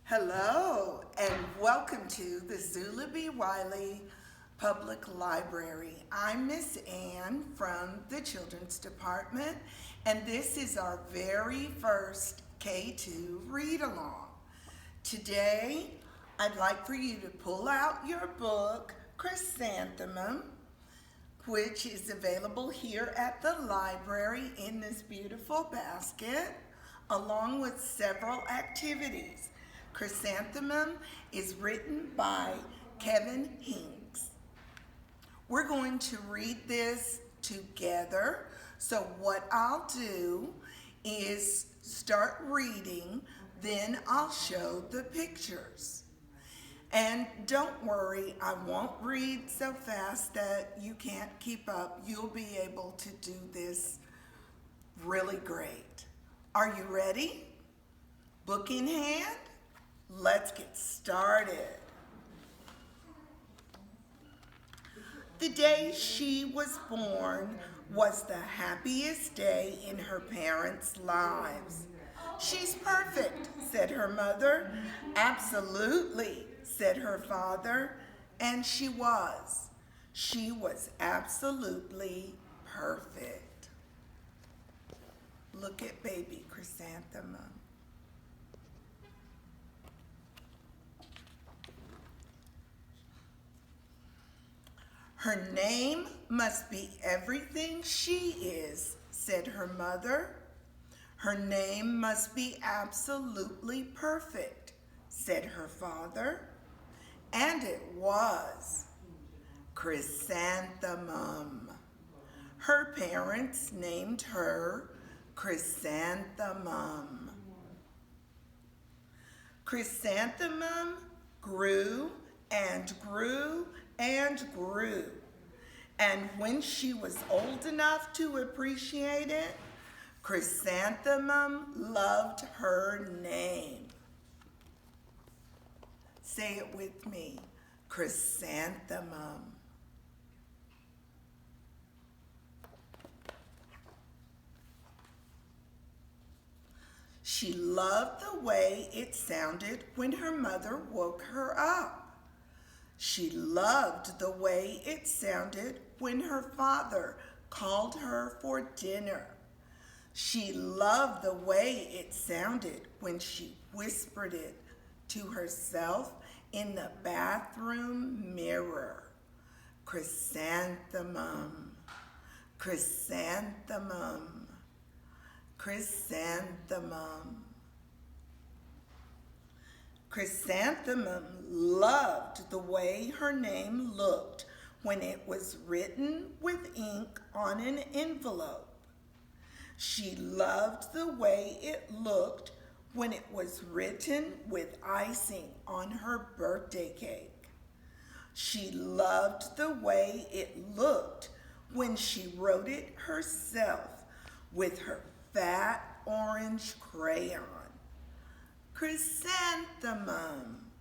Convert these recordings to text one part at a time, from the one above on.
Hello, and welcome to the Zula B. Wiley Public Library. I'm Miss Ann from the Children's Department, and this is our very first K2 read-along. Today, I'd like for you to pull out your book, Chrysanthemum, which is available here at the library in this beautiful basket, along with several activities. Chrysanthemum is written by Kevin Hinks. We're going to read this together. So what I'll do is start reading, then I'll show the pictures. And don't worry, I won't read so fast that you can't keep up. You'll be able to do this really great. Are you ready? Book in hand? Let's get started. The day she was born was the happiest day in her parents' lives. "She's perfect," said her mother. "Absolutely," said her father. And she was. She was absolutely perfect. Look at baby Chrysanthemum. "Her name must be everything she is," said her mother. "Her name must be absolutely perfect," said her father. And it was. Chrysanthemum. Her parents named her Chrysanthemum. Chrysanthemum grew and grew and grew. And when she was old enough to appreciate it, Chrysanthemum loved her name. Say it with me, Chrysanthemum. She loved the way it sounded when her mother woke her up. She loved the way it sounded when her father called her for dinner. She loved the way it sounded when she whispered it to herself in the bathroom mirror. Chrysanthemum, chrysanthemum, chrysanthemum. Chrysanthemum loved the way her name looked when it was written with ink on an envelope. She loved the way it looked when it was written with icing on her birthday cake. She loved the way it looked when she wrote it herself with her fat orange crayon. Chrysanthemum,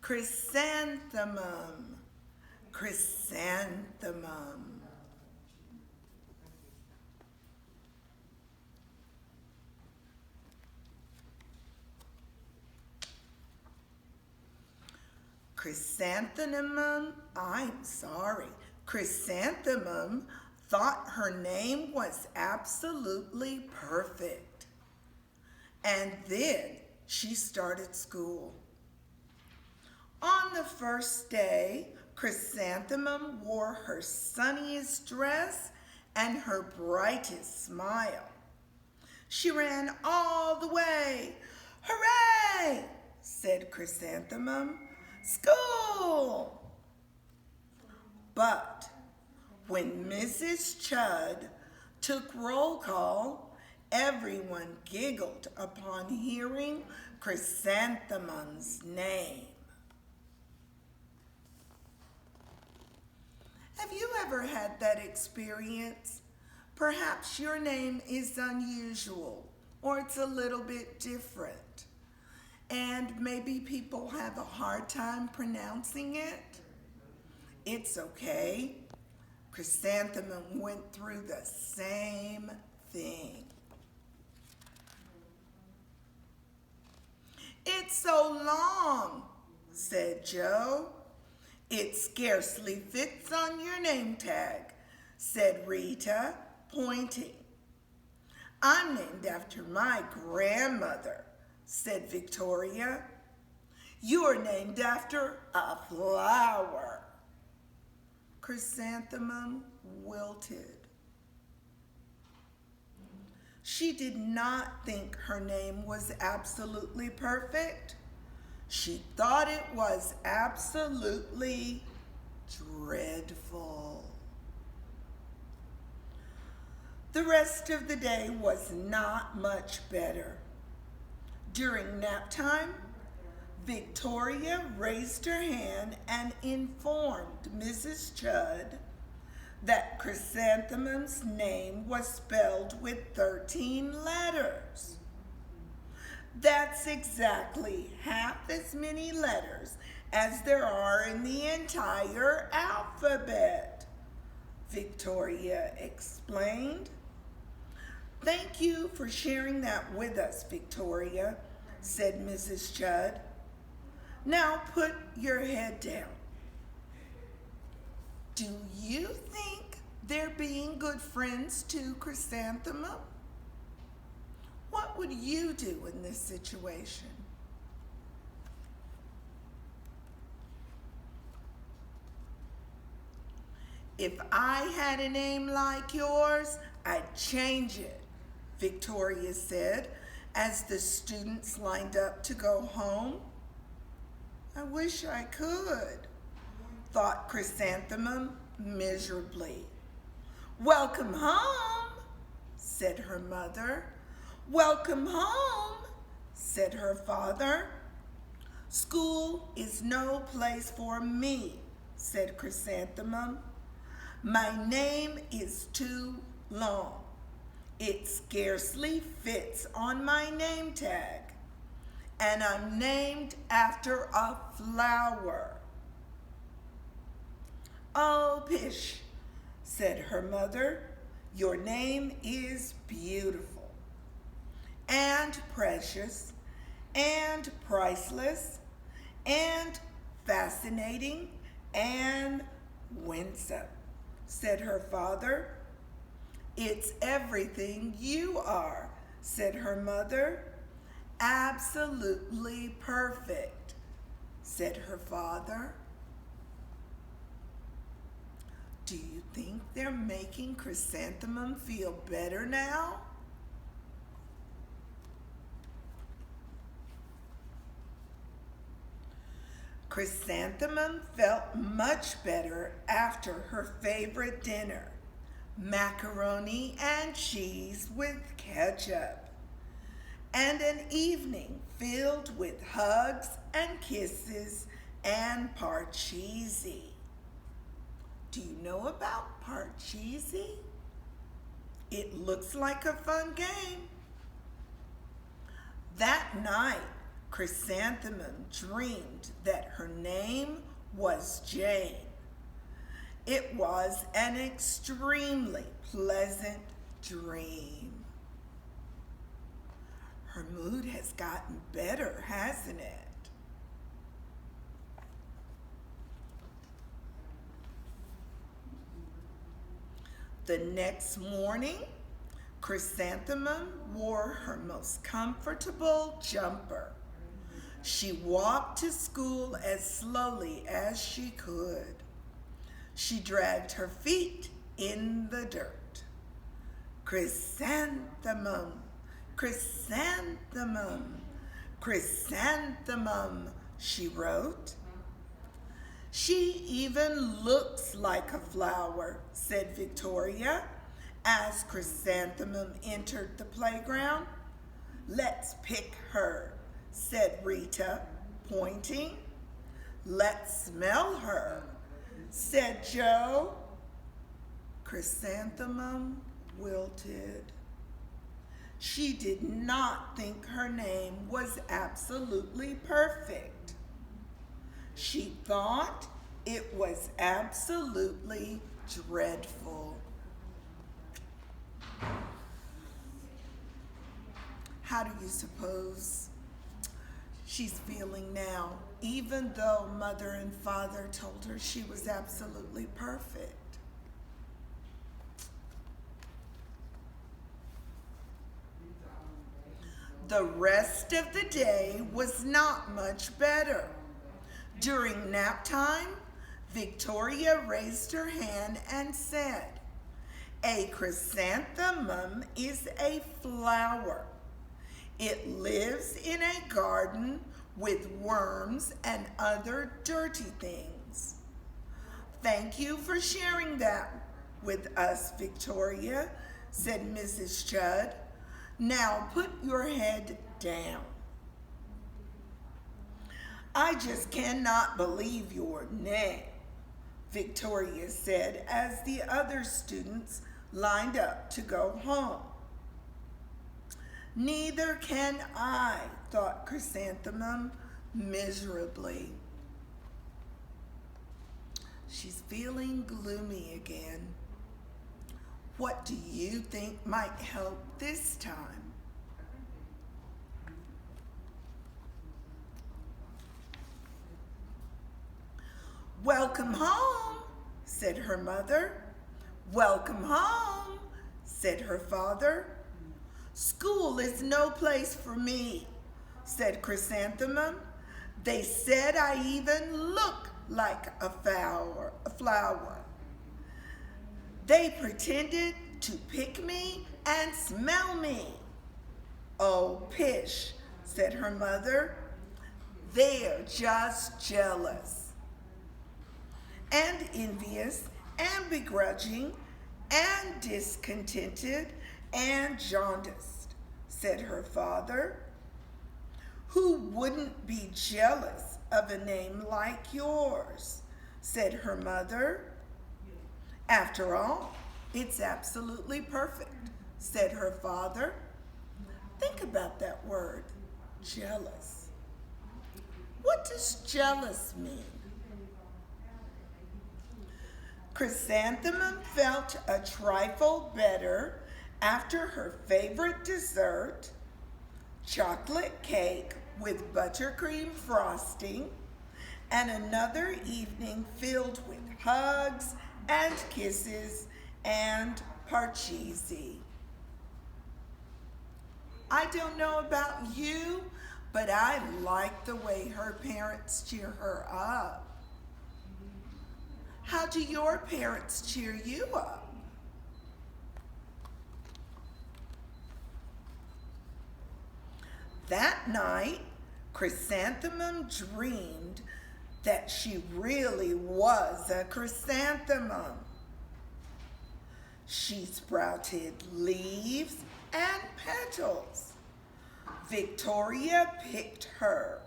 chrysanthemum, chrysanthemum. Chrysanthemum thought her name was absolutely perfect. And then she started school. On the first day, Chrysanthemum wore her sunniest dress and her brightest smile. She ran all the way. "Hooray!" said Chrysanthemum. "School!" But when Mrs. Chud took roll call, everyone giggled upon hearing Chrysanthemum's name. Have you ever had that experience? Perhaps your name is unusual or it's a little bit different, and maybe people have a hard time pronouncing it. It's okay. Chrysanthemum went through the same thing. It's It's so long, said Joe. It scarcely fits on your name tag, said Rita, pointing. I'm named after my grandmother, said Victoria. You're named after a flower. Chrysanthemum wilted. She did not think her name was absolutely perfect. She thought it was absolutely dreadful. The rest of the day was not much better. During nap time, Victoria raised her hand and informed Mrs. Chudd that Chrysanthemum's name was spelled with 13 letters. That's exactly half as many letters as there are in the entire alphabet, Victoria explained. Thank you for sharing that with us, Victoria, said Mrs. Chudd. Now put your head down. Do you think they're being good friends to Chrysanthemum? What would you do in this situation? If I had a name like yours, I'd change it, Victoria said as the students lined up to go home. I wish I could, thought Chrysanthemum miserably. Welcome home, said her mother. Welcome home, said her father. School is no place for me, said Chrysanthemum. My name is too long. It scarcely fits on my name tag, and I'm named after a flower. Oh, pish, said her mother. Your name is beautiful and precious and priceless and fascinating and winsome, said her father. It's everything you are, said her mother. Absolutely perfect, said her father. Do you think they're making Chrysanthemum feel better now? Chrysanthemum felt much better after her favorite dinner, macaroni and cheese with ketchup, and an evening filled with hugs and kisses and Parcheesi. Do you know about Parcheesi? It looks like a fun game. That night, Chrysanthemum dreamed that her name was Jane. It was an extremely pleasant dream. Her mood has gotten better, hasn't it? The next morning, Chrysanthemum wore her most comfortable jumper. She walked to school as slowly as she could. She dragged her feet in the dirt. Chrysanthemum, chrysanthemum, chrysanthemum, she wrote. She even looks like a flower, said Victoria, as Chrysanthemum entered the playground. Let's pick her, said Rita, pointing. Let's smell her, said Joe. Chrysanthemum wilted. She did not think her name was absolutely perfect. She thought it was absolutely dreadful. How do you suppose she's feeling now, even though mother and father told her she was absolutely perfect. The rest of the day was not much better. During nap time, Victoria raised her hand and said, "A chrysanthemum is a flower. It lives in a garden with worms and other dirty things." "Thank you for sharing that with us, Victoria," said Mrs. Judd. "Now put your head down." "I just cannot believe your name," Victoria said as the other students lined up to go home. "Neither can I," thought Chrysanthemum miserably. She's feeling gloomy again. What do you think might help this time? "Welcome home," said her mother. "Welcome home," said her father. "School is no place for me," said Chrysanthemum. "They said I even look like a flower. They pretended to pick me and smell me." "Oh, pish," said her mother. "They're just jealous." "And envious, and begrudging, and discontented, and jaundiced," said her father. "Who wouldn't be jealous of a name like yours?" said her mother. "After all, it's absolutely perfect," said her father. Think about that word, jealous. What does jealous mean? Chrysanthemum felt a trifle better after her favorite dessert, chocolate cake with buttercream frosting, and another evening filled with hugs and kisses and Parcheesi. I don't know about you, but I like the way her parents cheer her up. How do your parents cheer you up? That night, Chrysanthemum dreamed that she really was a chrysanthemum. She sprouted leaves and petals. Victoria picked her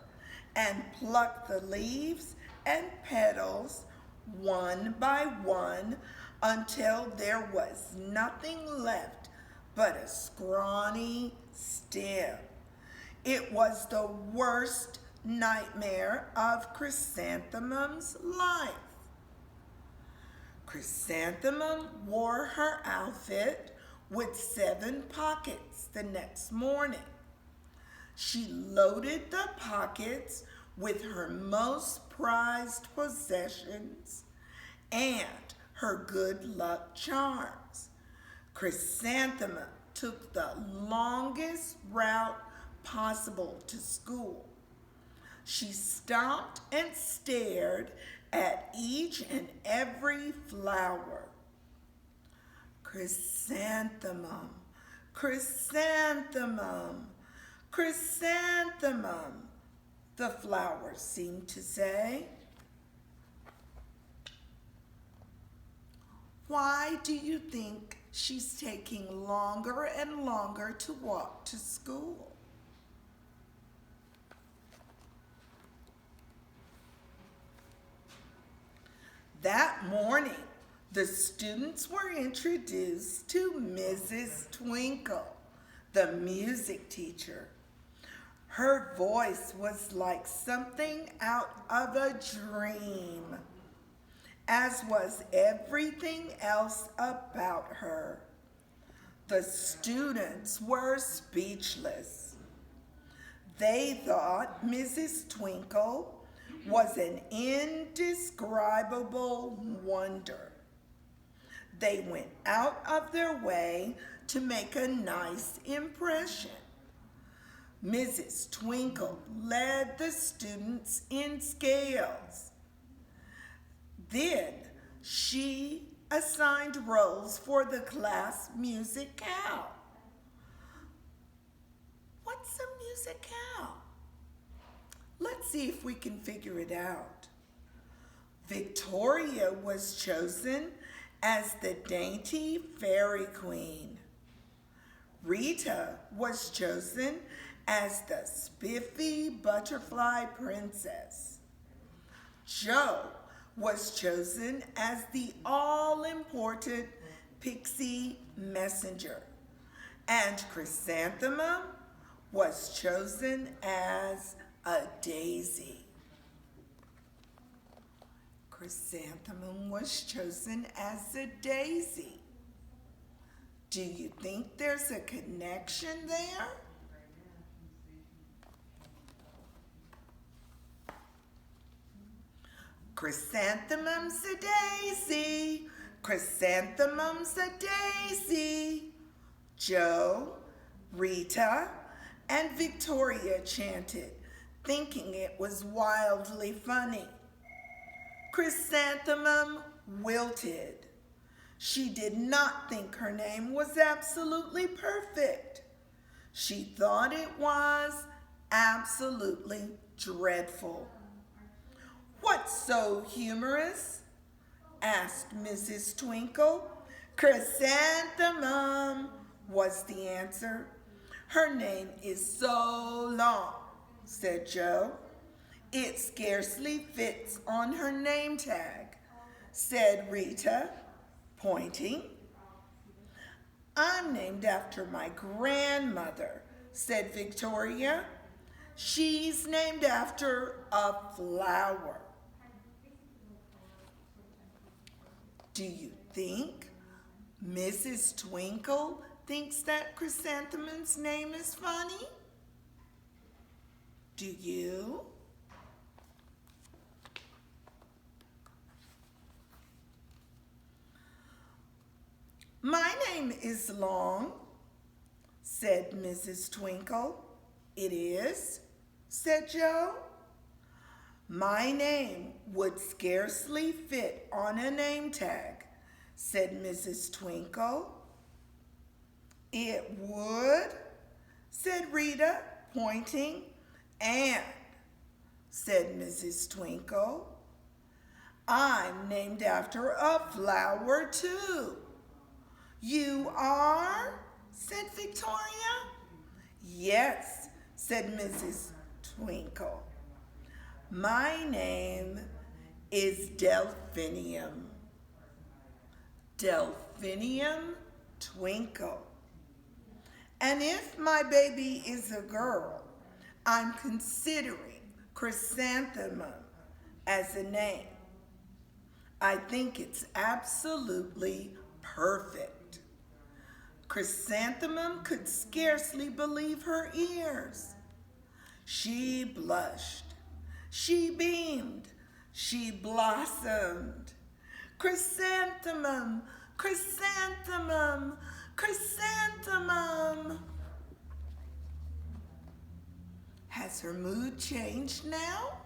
and plucked the leaves and petals one by one until there was nothing left but a scrawny stem. It was the worst nightmare of Chrysanthemum's life. Chrysanthemum wore her outfit with 7 pockets the next morning. She loaded the pockets with her most prized possessions and her good luck charms. Chrysanthemum took the longest route possible to school. She stopped and stared at each and every flower. Chrysanthemum, chrysanthemum, chrysanthemum, the flowers seemed to say. Why do you think she's taking longer and longer to walk to school? That morning, the students were introduced to Mrs. Twinkle, the music teacher. Her voice was like something out of a dream, as was everything else about her. The students were speechless. They thought Mrs. Twinkle was an indescribable wonder. They went out of their way to make a nice impression. Mrs. Twinkle led the students in scales. Then she assigned roles for the class musicale. What's a musicale? Let's see if we can figure it out. Victoria was chosen as the dainty fairy queen. Rita was chosen as the spiffy butterfly princess. Joe was chosen as the all-important pixie messenger. And Chrysanthemum was chosen as a daisy. Chrysanthemum was chosen as a daisy. Do you think there's a connection there? Chrysanthemum's a daisy, chrysanthemum's a daisy. Joe, Rita, and Victoria chanted, thinking it was wildly funny. Chrysanthemum wilted. She did not think her name was absolutely perfect. She thought it was absolutely dreadful. What's so humorous? Asked Mrs. Twinkle. Chrysanthemum was the answer. Her name is so long, said Joe. It scarcely fits on her name tag, said Rita, pointing. I'm named after my grandmother, said Victoria. She's named after a flower. Do you think Mrs. Twinkle thinks that Chrysanthemum's name is funny? Do you? My name is long, said Mrs. Twinkle. It is, said Joe. My name would scarcely fit on a name tag, said Mrs. Twinkle. It would, said Rita, pointing. And, said Mrs. Twinkle, I'm named after a flower too. You are, said Victoria. Yes, said Mrs. Twinkle. My name is Delphinium. Delphinium Twinkle. And if my baby is a girl, I'm considering Chrysanthemum as a name. I think it's absolutely perfect. Chrysanthemum could scarcely believe her ears. She blushed. She beamed. She blossomed. Chrysanthemum, chrysanthemum, chrysanthemum. Has her mood changed now?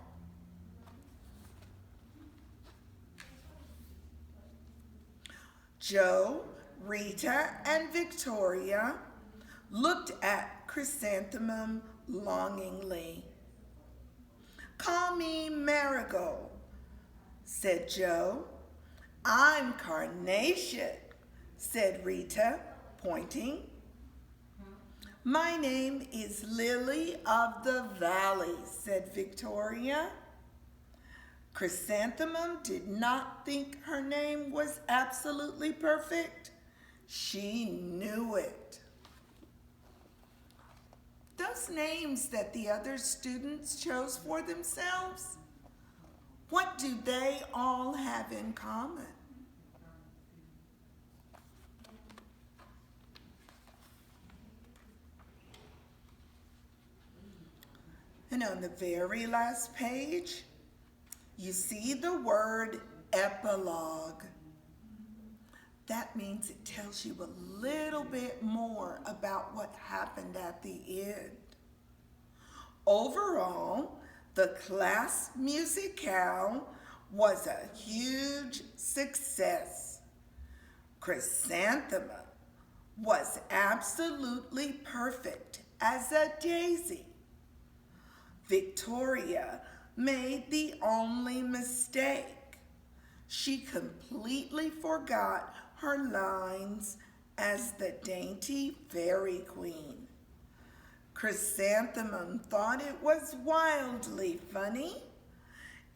Joe, Rita, and Victoria looked at Chrysanthemum longingly. Call me Marigold, said Joe. I'm Carnation, said Rita, pointing. My name is Lily of the Valley, said Victoria. Chrysanthemum did not think her name was absolutely perfect. She knew it. Those names that the other students chose for themselves, what do they all have in common? And on the very last page, you see the word epilogue. That means it tells you a little bit more about what happened at the end. Overall, the class musicale was a huge success. Chrysanthemum was absolutely perfect as a daisy. Victoria made the only mistake. She completely forgot her lines as the dainty fairy queen. Chrysanthemum thought it was wildly funny,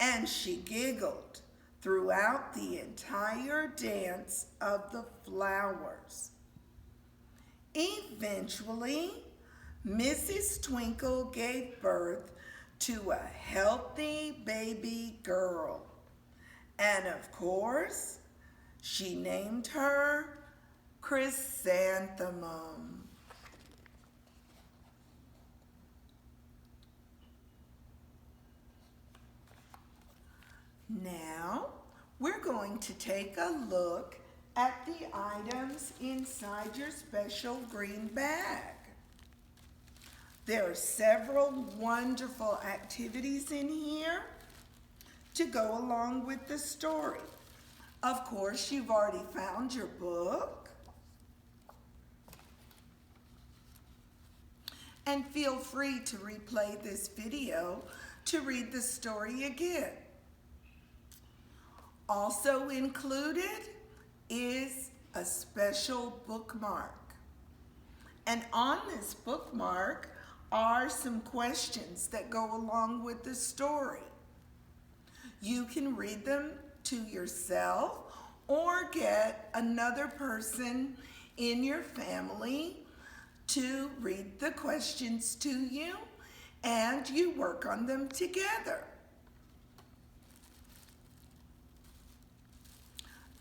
and she giggled throughout the entire dance of the flowers. Eventually, Mrs. Twinkle gave birth to a healthy baby girl. And of course, she named her Chrysanthemum. Now, we're going to take a look at the items inside your special green bag. There are several wonderful activities in here to go along with the story. Of course, you've already found your book. And feel free to replay this video to read the story again. Also included is a special bookmark. And on this bookmark are some questions that go along with the story. You can read them to yourself or get another person in your family to read the questions to you, and you work on them together.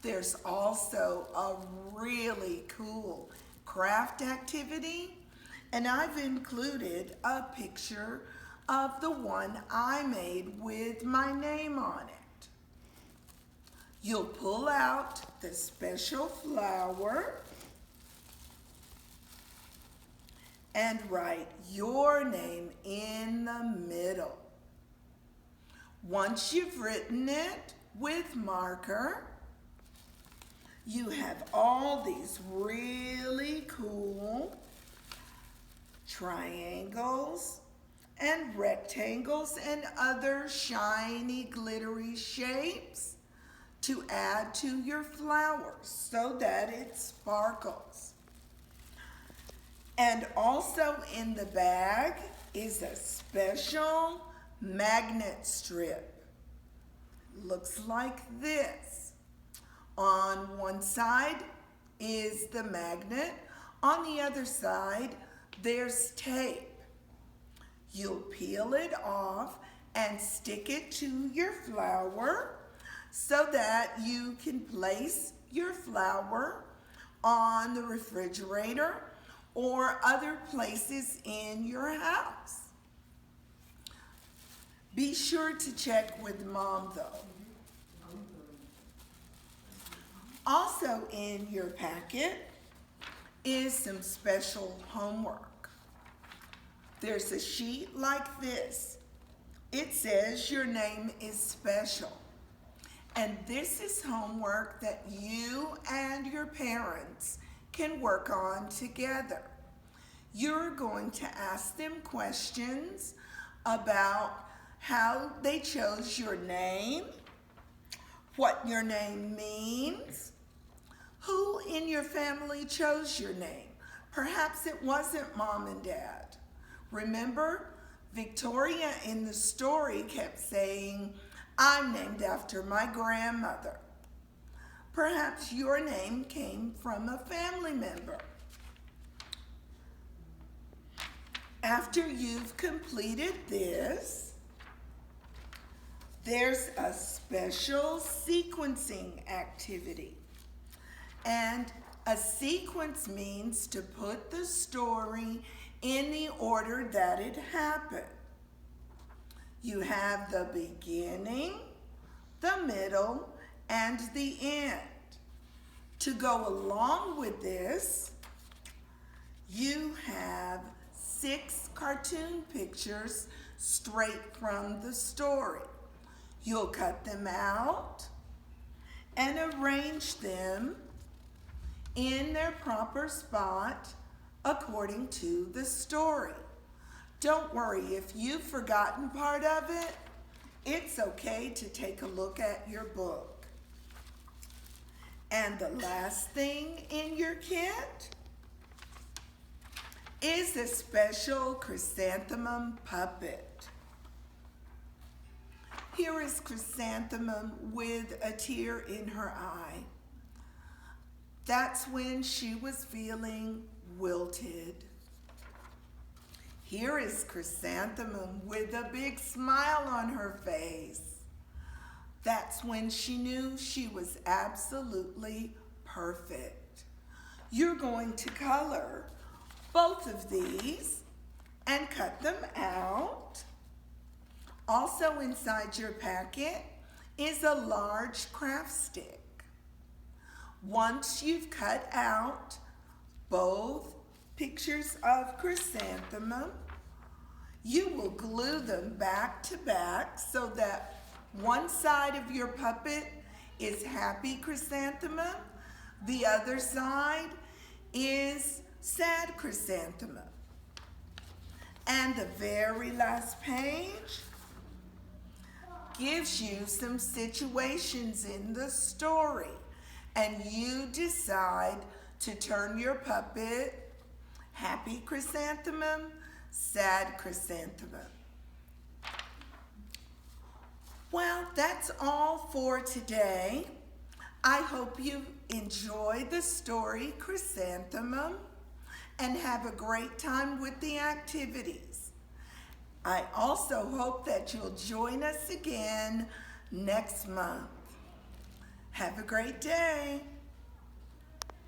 There's also a really cool craft activity, and I've included a picture of the one I made with my name on it. You'll pull out the special flower and write your name in the middle. Once you've written it with marker, you have all these really cool triangles and rectangles and other shiny glittery shapes to add to your flowers so that it sparkles. And also in the bag is a special magnet strip. Looks like this. On one side is the magnet. On the other side, there's tape. You'll peel it off and stick it to your flower so that you can place your flower on the refrigerator or other places in your house. Be sure to check with Mom though. Also in your packet is some special homework. There's a sheet like this. It says your name is special. And this is homework that you and your parents can work on together. You're going to ask them questions about how they chose your name, what your name means, who in your family chose your name. Perhaps it wasn't Mom and Dad. Remember, Victoria in the story kept saying, I'm named after my grandmother. Perhaps your name came from a family member. After you've completed this, there's a special sequencing activity. And a sequence means to put the story in the order that it happened. You have the beginning, the middle, and the end. To go along with this, you have 6 cartoon pictures straight from the story. You'll cut them out and arrange them in their proper spot according to the story. Don't worry, if you've forgotten part of it, it's okay to take a look at your book. And the last thing in your kit is a special chrysanthemum puppet. Here is Chrysanthemum with a tear in her eye. That's when she was feeling wilted. Here is Chrysanthemum with a big smile on her face. That's when she knew she was absolutely perfect. You're going to color both of these and cut them out. Also inside your packet is a large craft stick. Once you've cut out both pictures of Chrysanthemum, you will glue them back to back so that one side of your puppet is happy Chrysanthemum, the other side is sad Chrysanthemum. And the very last page gives you some situations in the story, and you decide to turn your puppet happy Chrysanthemum, sad Chrysanthemum. Well, that's all for today. I hope you enjoy the story Chrysanthemum and have a great time with the activities. I also hope that you'll join us again next month. Have a great day.